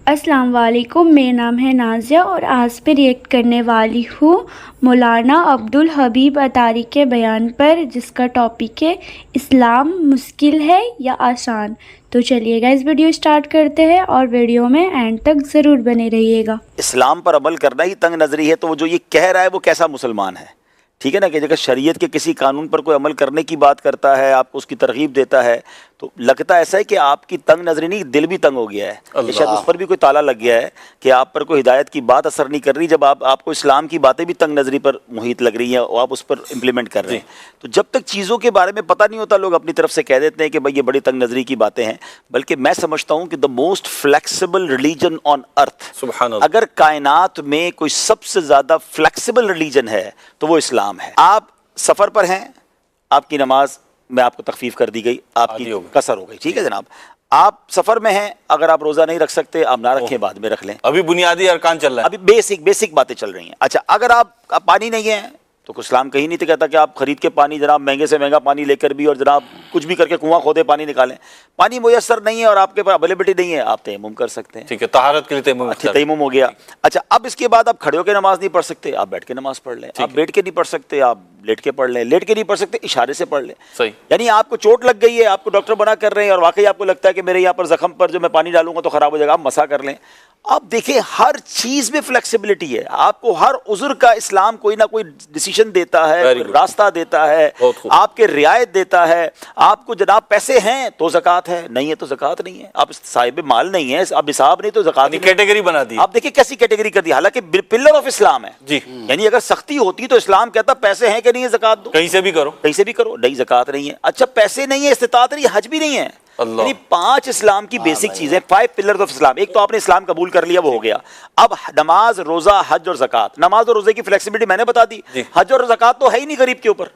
السلام علیکم، میرا نام ہے نازیہ اور آج پہ ریئیکٹ کرنے والی ہوں مولانا عبدالحبیب اتاری کے بیان پر، جس کا ٹاپک ہے اسلام مشکل ہے یا آسان۔ تو چلیے گا اس ویڈیو سٹارٹ کرتے ہیں اور ویڈیو میں اینڈ تک ضرور بنے رہیے گا۔ اسلام پر عمل کرنا ہی تنگ نظری ہے تو وہ جو یہ کہہ رہا ہے وہ کیسا مسلمان ہے؟ ٹھیک ہے نا، کہ اگر شریعت کے کسی قانون پر کوئی عمل کرنے کی بات کرتا ہے، آپ کو اس کی ترغیب دیتا ہے، تو لگتا ایسا ہے کہ آپ کی تنگ نظری نہیں، دل بھی تنگ ہو گیا ہے، کہ شاید اس پر بھی کوئی تالا لگ گیا ہے کہ آپ پر کوئی ہدایت کی بات اثر نہیں کر رہی، جب آپ کو اسلام کی باتیں بھی تنگ نظری پر محیط لگ رہی ہیں اور آپ اس پر امپلیمنٹ کر رہے ہیں۔ تو جب تک چیزوں کے بارے میں پتہ نہیں ہوتا، لوگ اپنی طرف سے کہہ دیتے ہیں کہ بھائی یہ بڑی تنگ نظری کی باتیں ہیں، بلکہ میں سمجھتا ہوں کہ the most flexible religion on earth, سبحان اللہ، اگر کائنات میں کوئی سب سے زیادہ فلیکسیبل ریلیجن ہے تو وہ اسلام ہے۔ آپ سفر پر ہیں، آپ کی نماز میں آپ کو تخفیف کر دی گئی، آپ کی قصر ہو گئی، ٹھیک ہے جناب۔ آپ سفر میں ہیں، اگر آپ روزہ نہیں رکھ سکتے آپ نہ رکھیں، بعد میں رکھ لیں، ابھی بنیادی ارکان چل رہا ہے، ابھی بیسک باتیں چل رہی ہیں۔ اچھا، اگر آپ پانی نہیں ہے تو اسلام کہیں نہیں کہتا کہ آپ خرید کے پانی، جناب مہنگے سے مہنگا پانی لے کر بھی، اور جناب کچھ بھی کر کے کنواں کھودے پانی نکالیں۔ پانی میسر نہیں ہے اور آپ کے پاس اویلیبلٹی نہیں ہے، آپ تیمم کر سکتے ہیں، ٹھیک ہے، طہارت کے لیے تیمم ہو گیا۔ اچھا، اب اس کے بعد آپ کھڑے ہو کے نماز نہیں پڑھ سکتے، آپ بیٹھ کے نماز پڑھ لیں، آپ بیٹھ کے نہیں پڑھ سکتے آپ لیٹ کے پڑھ لیں، لیٹ کے نہیں پڑھ سکتے اشارے سے پڑھ لیں۔ صحیح، یعنی آپ کو چوٹ لگ گئی ہے، آپ کو ڈاکٹر بنا کر رہے ہیں اور واقعی آپ کو لگتا ہے کہ میرے یہاں پر زخم پر جو میں پانی ڈالوں گا تو خراب ہو جائے گا، آپ مسا کر لیں۔ آپ دیکھیں ہر چیز میں فلیکسیبلٹی ہے، آپ کو ہر عذر کا اسلام کوئی نہ کوئی ڈیسیشن دیتا ہے، کوئی راستہ دیتا ہے، آپ کے رعایت دیتا ہے۔ آپ کو جناب پیسے ہیں تو زکوٰۃ ہے، نہیں ہے تو زکوٰۃ نہیں ہے، آپ صاحب مال نہیں ہے، آپ نصاب نہیں تو زکوٰۃ نہیں، کیٹیگری بنا دی۔ آپ دیکھیں کیسی کیٹیگری کر دی، حالانکہ پلر آف اسلام ہے جی، یعنی اگر سختی ہوتی تو اسلام کہتا پیسے ہیں کہ نہیں ہے زکوٰۃ دو، کہیں سے بھی کرو، کہیں سے بھی کرو، نہیں زکوٰۃ نہیں ہے۔ اچھا، پیسے نہیں ہے، استطاعت نہیں ہے، حج بھی نہیں ہے، یعنی 5 اسلام کی بیسک چیزیں، 5 پلرز آف اسلام۔ ایک تو آپ نے اسلام قبول کر لیا، وہ ہو گیا۔ اب نماز، روزہ، حج اور زکوٰۃ۔ نماز اور روزے کی فلیکسیبلٹی میں نے بتا دی، حج اور زکوٰۃ تو ہے ہی نہیں غریب کے اوپر،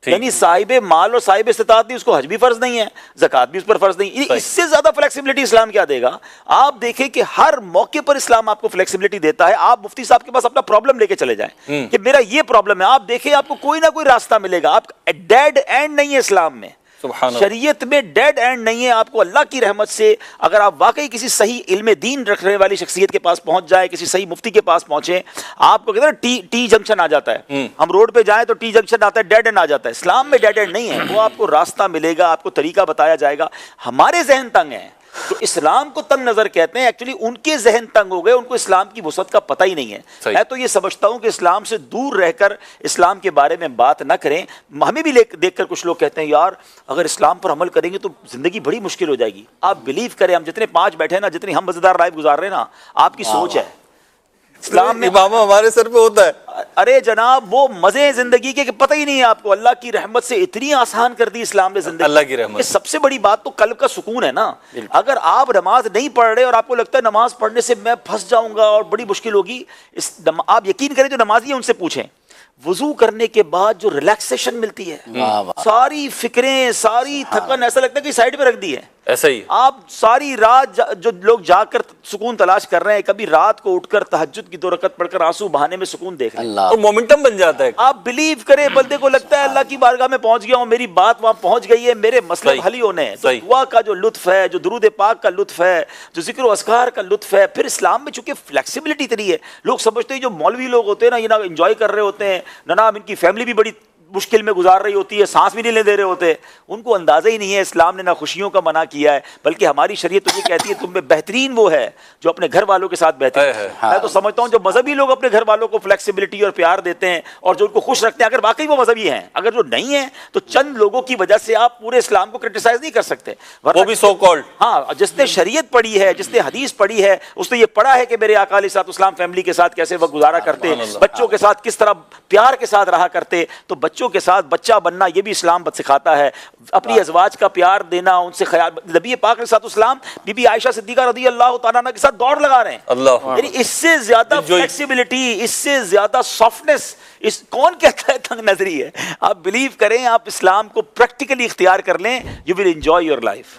یعنی صاحب مال اور صاحب استطاعت نہیں، اس کو حج بھی فرض نہیں ہے، زکوٰۃ بھی اس پر فرض نہیں، اس سے زیادہ فلیکسیبلٹی اسلام کیا دے گا؟ آپ دیکھیں کہ ہر موقع پر اسلام آپ کو فلیکسیبلٹی دیتا ہے۔ آپ مفتی صاحب کے پاس اپنا پرابلم لے کے چلے جائیں کہ میرا یہ پرابلم ہے، آپ دیکھیں آپ کو کوئی نہ کوئی راستہ ملے گا۔ آپ ڈیڈ اینڈ نہیں ہے اسلام میں، شریعت میں ڈیڈ اینڈ نہیں ہے۔ آپ کو اللہ کی رحمت سے اگر آپ واقعی کسی صحیح علم دین رکھنے والی شخصیت کے پاس پہنچ جائے، کسی صحیح مفتی کے پاس پہنچے، آپ کو کہتے ہیں ٹی جنکشن آ جاتا ہے، ہم روڈ پہ جائیں تو ٹی جنکشن آتا ہے، ڈیڈ اینڈ آ جاتا ہے۔ اسلام میں ڈیڈ اینڈ نہیں ہے، وہ آپ کو راستہ ملے گا، آپ کو طریقہ بتایا جائے گا۔ ہمارے ذہن تنگ ہیں تو اسلام کو تنگ نظر کہتے ہیں، ایکچولی ان کے ذہن تنگ ہو گئے، ان کو اسلام کی وسعت کا پتہ ہی نہیں ہے۔ میں تو یہ سمجھتا ہوں کہ اسلام سے دور رہ کر اسلام کے بارے میں بات نہ کریں۔ ہمیں بھی دیکھ کر کچھ لوگ کہتے ہیں یار اگر اسلام پر عمل کریں گے تو زندگی بڑی مشکل ہو جائے گی۔ آپ بلیو کریں، ہم جتنے 5 بیٹھے ہیں نا، جتنی ہم مزیدار لائف گزار رہے ہیں نا، آپ کی سوچ ہے اسلام میں امامہ ہمارے سر پہ ہوتا ہے۔ ارے جناب، وہ مزے زندگی کے کہ پتہ ہی نہیں ہے آپ کو، اللہ کی رحمت سے اتنی آسان کر دی اسلام نے زندگی۔ اللہ کی رحمت، سب سے بڑی بات تو قلب کا سکون ہے نا۔ اگر آپ نماز نہیں پڑھ رہے اور آپ کو لگتا ہے نماز پڑھنے سے میں پھنس جاؤں گا اور بڑی مشکل ہوگی، آپ یقین کریں جو نمازی ہیں ان سے پوچھیں، وضو کرنے کے بعد جو ریلیکسیشن ملتی ہے، ساری فکریں، ساری تھکن ایسا لگتا ہے کہ سائڈ پہ رکھ دی ہے۔ ایسا ہی آپ ساری رات جو لوگ جا کر سکون تلاش کر رہے ہیں، کبھی رات کو اٹھ کر تہجد کی 2 رکعت پڑھ کر آنسو بہانے میں سکون دیکھ رہے ہیں، اور مومنٹم بن جاتا ہے۔ آپ بلیو کریں، بندے کو لگتا ہے اللہ کی بارگاہ میں پہنچ گیا ہوں، میری بات وہاں پہنچ گئی ہے، میرے مسئلے حل ہی ہونے ہیں۔ تو دعا کا جو لطف ہے، جو درود پاک کا لطف ہے، جو ذکر و اذکار کا لطف ہے، پھر اسلام میں چونکہ فلیکسیبلٹی اتنی ہے، لوگ سمجھتے ہیں جو مولوی لوگ ہوتے ہیں نا، یہ نہ انجوائے کر رہے ہوتے ہیں، نہ ان کی فیملی بھی بڑی مشکل میں گزار رہی ہوتی ہے، سانس بھی نہیں لے دے رہے ہوتے، ان کو اندازہ ہی نہیں ہے اسلام نے نہ خوشیوں کا منع کیا ہے، بلکہ ہماری شریعت تو یہ کہتی ہے تم میں بہترین وہ ہے جو اپنے گھر والوں کے ساتھ بہترین ہے۔ میں تو سمجھتا ہوں جو مذہبی لوگ اپنے گھر والوں کو فلیکسیبلٹی اور پیار دیتے ہیں اور جو ان کو خوش رکھتے ہیں، اگر واقعی وہ مذہبی ہیں، اگر جو نہیں ہیں تو چند لوگوں کی وجہ سے آپ پورے اسلام کو کرٹیسائز نہیں کر سکتے، وہ بھی سو کالڈ۔ ہاں، جس نے شریعت پڑھی ہے، جس نے حدیث پڑھی ہے، اس نے یہ پڑھا ہے کہ میرے آقا علیہ الصلوۃ والسلام فیملی کے ساتھ کیسے وقت گزارا کرتے، بچوں کے ساتھ کس طرح پیار کے ساتھ رہا کرتے، تو بچوں کے ساتھ بچہ بننا یہ بھی اسلام سکھاتا ہے، اپنی ازواج کا پیار دینا، ان سے خیال۔ نبی پاک علیہ الصلوۃ والسلام بی بی عائشہ صدیقہ رضی اللہ تعالیٰ عنہ کے ساتھ دوڑ لگا رہے ہیں، اللہ، یعنی اس سے زیادہ فلیکسیبلٹی، اس سے زیادہ سافٹنس کون کہتا ہے تنگ نظری ہے؟ آپ بلیو کریں، آپ اسلام کو پریکٹیکلی اختیار کر لیں، you will enjoy your life.